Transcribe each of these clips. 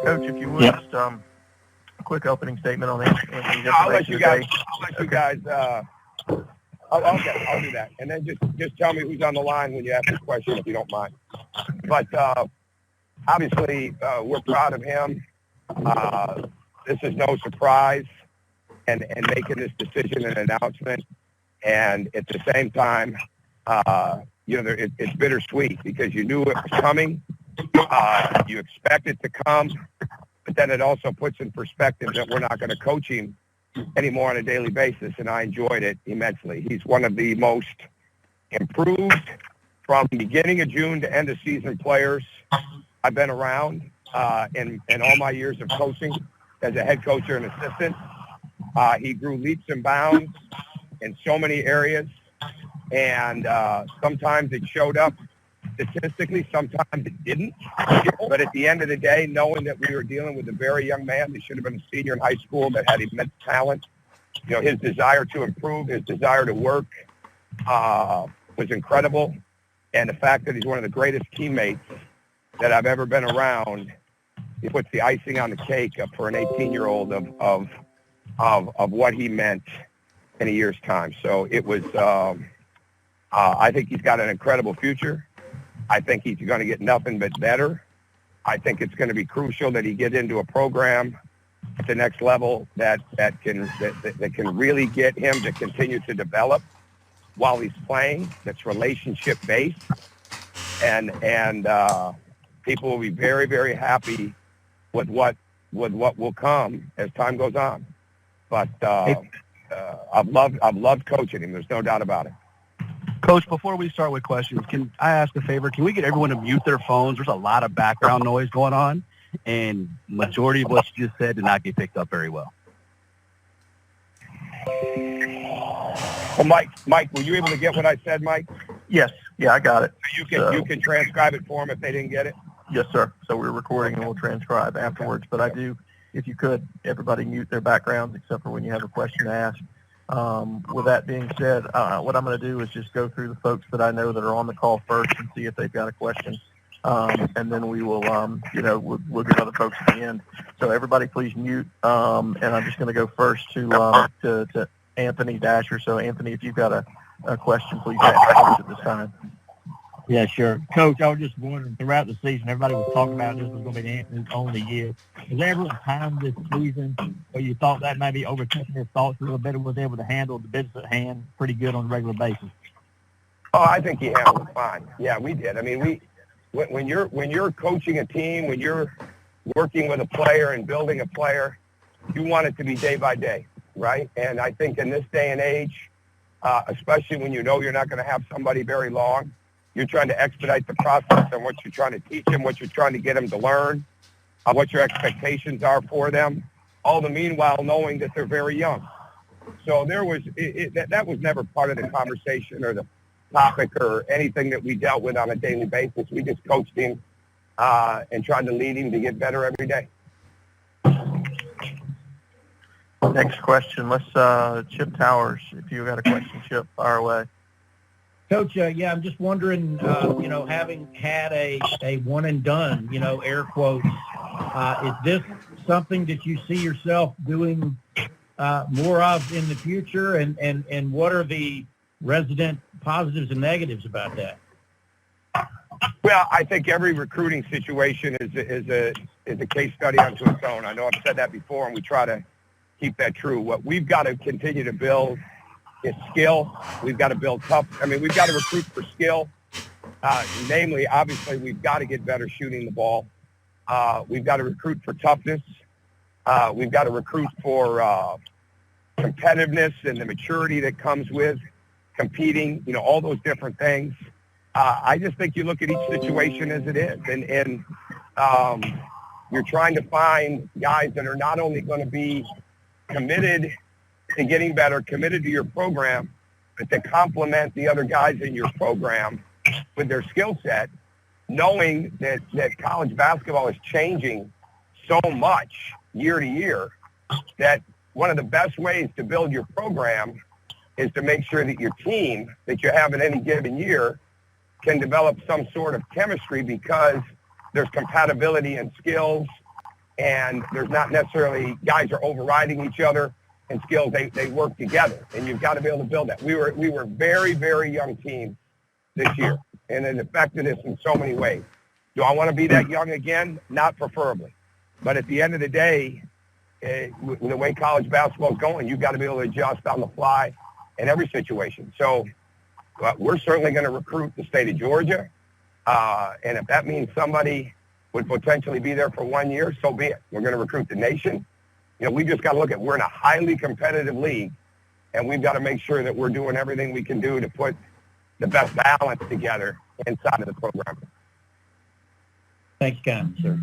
Coach, if you would, just a quick opening statement on Anthony's I'll let information you guys. today. I'll do that, and then just tell me who's on the line when you ask the question, if you don't mind. But obviously, we're proud of him. This is no surprise, and making this decision and announcement, and at the same time, it's bittersweet because you knew it was coming. You expect it to come, but then it also puts in perspective that we're not going to coach him anymore on a daily basis, and I enjoyed it immensely. He's one of the most improved from beginning of June to end of season players I've been around in all my years of coaching as a head coach or an assistant. He grew leaps and bounds in so many areas, and sometimes it showed up statistically, sometimes it didn't. But at the end of the day, knowing that we were dealing with a very young man that should have been a senior in high school that had immense talent, his desire to improve, his desire to work was incredible. And the fact that he's one of the greatest teammates that I've ever been around, it puts the icing on the cake for an 18-year-old of what he meant in a year's time. So it was, I think he's got an incredible future. I think he's going to get nothing but better. I think it's going to be crucial that he get into a program at the next level that can really get him to continue to develop while he's playing. That's relationship based, and people will be very, very happy with what will come as time goes on. But I've loved coaching him. There's no doubt about it. Coach, before we start with questions, can I ask a favor? Can we get everyone to mute their phones? There's a lot of background noise going on, and majority of what you just said did not get picked up very well. Well, Mike, were you able to get what I said, Mike? Yes. Yeah, I got it. You can transcribe it for them if they didn't get it? Yes, sir. So we're recording and we'll transcribe afterwards. But I do, if you could, everybody mute their backgrounds except for when you have a question to ask. With that being said, what I'm going to do is just go through the folks that I know that are on the call first and see if they've got a question. And then we will, we'll get other folks at the end. So everybody please mute. And I'm just going to go first to Anthony Dasher. So Anthony, if you've got a question, please ask at this time. Yeah, sure. Coach, I was just wondering, throughout the season, everybody was talking about this was going to be Anthony's only year. Was there ever a time this season where you thought that maybe overcoming your thoughts a little bit and was able to handle the business at hand pretty good on a regular basis? Oh, I think he handled it fine. Yeah, we did. I mean, when you're coaching a team, when you're working with a player and building a player, you want it to be day by day, right? And I think in this day and age, especially when you know you're not going to have somebody very long, you're trying to expedite the process on what you're trying to teach them, what you're trying to get them to learn, what your expectations are for them, all the meanwhile knowing that they're very young. So that was never part of the conversation or the topic or anything that we dealt with on a daily basis. We just coached him and tried to lead him to get better every day. Next question. Let's Chip Towers. If you got a question, Chip, fire away. Coach, I'm just wondering, having had a one and done, air quotes, is this something that you see yourself doing more of in the future? And what are the resident positives and negatives about that? Well, I think every recruiting situation is a case study unto its own. I know I've said that before, and we try to keep that true. What we've got to continue to build is skill. We've got to build tough. I mean, we've got to recruit for skill. Namely, obviously, we've got to get better shooting the ball. We've got to recruit for toughness. We've got to recruit for competitiveness and the maturity that comes with competing, all those different things. I just think you look at each situation as it is. And you're trying to find guys that are not only going to be committed and getting better, committed to your program, but to complement the other guys in your program with their skill set, knowing that college basketball is changing so much year to year that one of the best ways to build your program is to make sure that your team that you have in any given year can develop some sort of chemistry because there's compatibility in skills and there's not necessarily guys are overriding each other in skills. They work together, and you've got to be able to build that. We were very, very young team this year, and it affected us in so many ways. Do I want to be that young again? Not preferably. But at the end of the day, with the way college basketball is going, you've got to be able to adjust on the fly in every situation. So we're certainly going to recruit the state of Georgia. And if that means somebody would potentially be there for 1 year, so be it. We're going to recruit the nation. We just got to look at, we're in a highly competitive league, and we've got to make sure that we're doing everything we can do to put the best balance together inside of the program. Thanks, Ken, sir.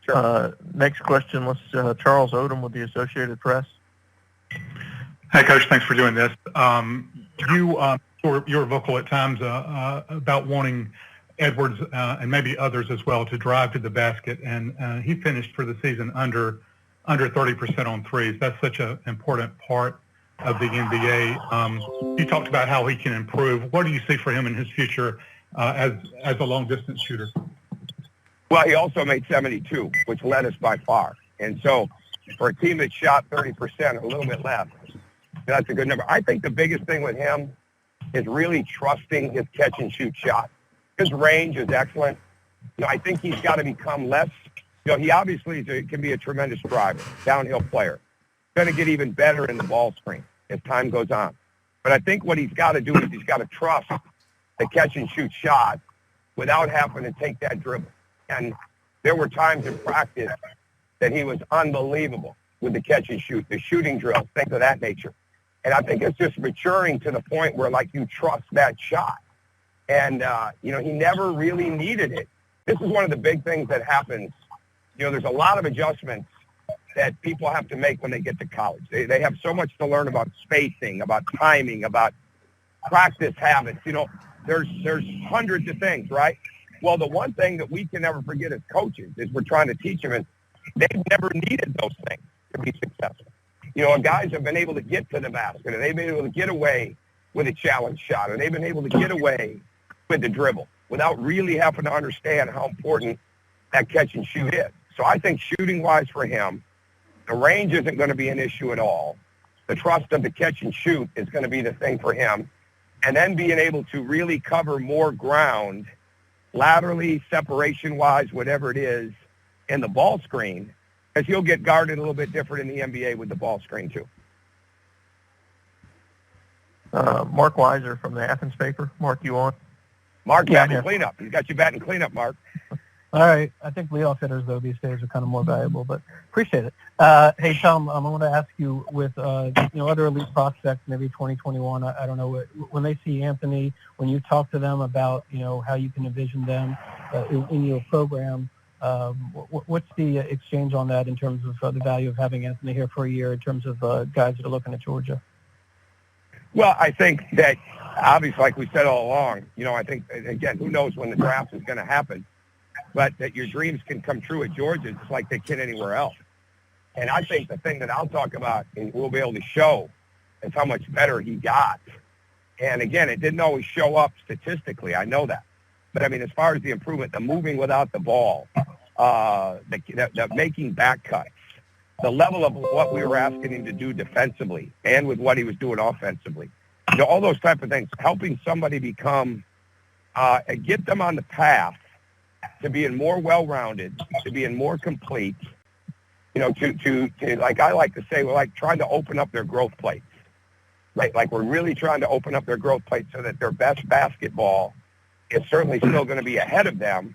Sure. Next question, Charles Odom with the Associated Press. Hi, Coach. Thanks for doing this. You were vocal at times about wanting Edwards and maybe others as well to drive to the basket, and he finished for the season under 30% on threes. That's such an important part of the NBA. You talked about how he can improve. What do you see for him in his future as a long-distance shooter? Well, he also made 72, which led us by far. And so for a team that shot 30% or a little bit less, that's a good number. I think the biggest thing with him is really trusting his catch-and-shoot shot. His range is excellent. I think he's got to become less. He obviously can be a tremendous driver, downhill player. Going to get even better in the ball screen as time goes on. But I think what he's got to do is he's got to trust the catch-and-shoot shot without having to take that dribble. And there were times in practice that he was unbelievable with the catch and shoot, the shooting drills, things of that nature. And I think it's just maturing to the point where, you trust that shot. And, he never really needed it. This is one of the big things that happens. There's a lot of adjustments that people have to make when they get to college. They have so much to learn about spacing, about timing, about practice habits. There's hundreds of things, right? Well, the one thing that we can never forget as coaches is we're trying to teach them is they've never needed those things to be successful. Guys have been able to get to the basket, and they've been able to get away with a challenge shot, or they've been able to get away with the dribble without really having to understand how important that catch and shoot is. So I think shooting-wise for him, the range isn't going to be an issue at all. The trust of the catch and shoot is going to be the thing for him. And then being able to really cover more ground laterally, separation-wise, whatever it is, in the ball screen, because he'll get guarded a little bit different in the NBA with the ball screen, too. Mark Weiser from the Athens paper. Mark, you on? Mark, batting cleanup. He's got you batting cleanup, Mark. All right. I think leadoff hitters, though, these days are kind of more valuable, but appreciate it. Hey, Tom, I want to ask you with, other elite prospects, maybe 2021, I don't know, when they see Anthony, when you talk to them about, how you can envision them in your program, what's the exchange on that in terms of the value of having Anthony here for a year in terms of guys that are looking at Georgia? Well, I think that, obviously, like we said all along, I think, again, who knows when the draft is going to happen, but that your dreams can come true at Georgia just like they can anywhere else. And I think the thing that I'll talk about and we'll be able to show is how much better he got. And, again, it didn't always show up statistically. I know that. But, as far as the improvement, the moving without the ball, the making back cuts, the level of what we were asking him to do defensively and with what he was doing offensively, all those type of things, helping somebody become, get them on the path to being more well-rounded, to being more complete, to like I like to say, we're like trying to open up their growth plates. Right? Like we're really trying to open up their growth plates so that their best basketball is certainly still going to be ahead of them,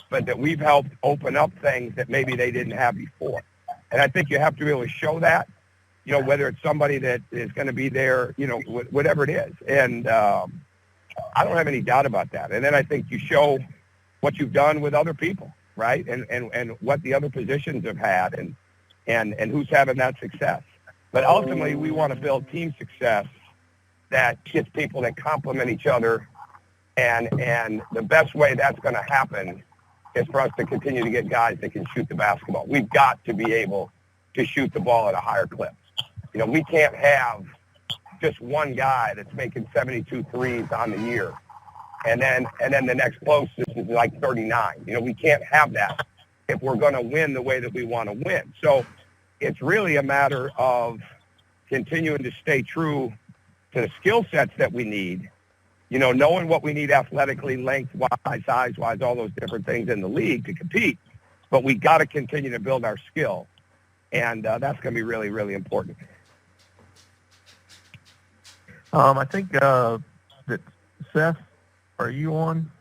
but that we've helped open up things that maybe they didn't have before. And I think you have to be able to show that, whether it's somebody that is going to be there, whatever it is. And I don't have any doubt about that. And then I think you show what you've done with other people, right? And what the other positions have had and who's having that success. But ultimately, we want to build team success that gets people that complement each other. And the best way that's going to happen is for us to continue to get guys that can shoot the basketball. We've got to be able to shoot the ball at a higher clip. We can't have just one guy that's making 72 threes on the year. And then the next closest is like 39. We can't have that. if we're going to win the way that we want to win. So it's really a matter of continuing to stay true to the skill sets that we need, you know, knowing what we need athletically, length-wise, size-wise, all those different things in the league to compete. But we got to continue to build our skill, and that's going to be really, really important. I think that Seth, are you on?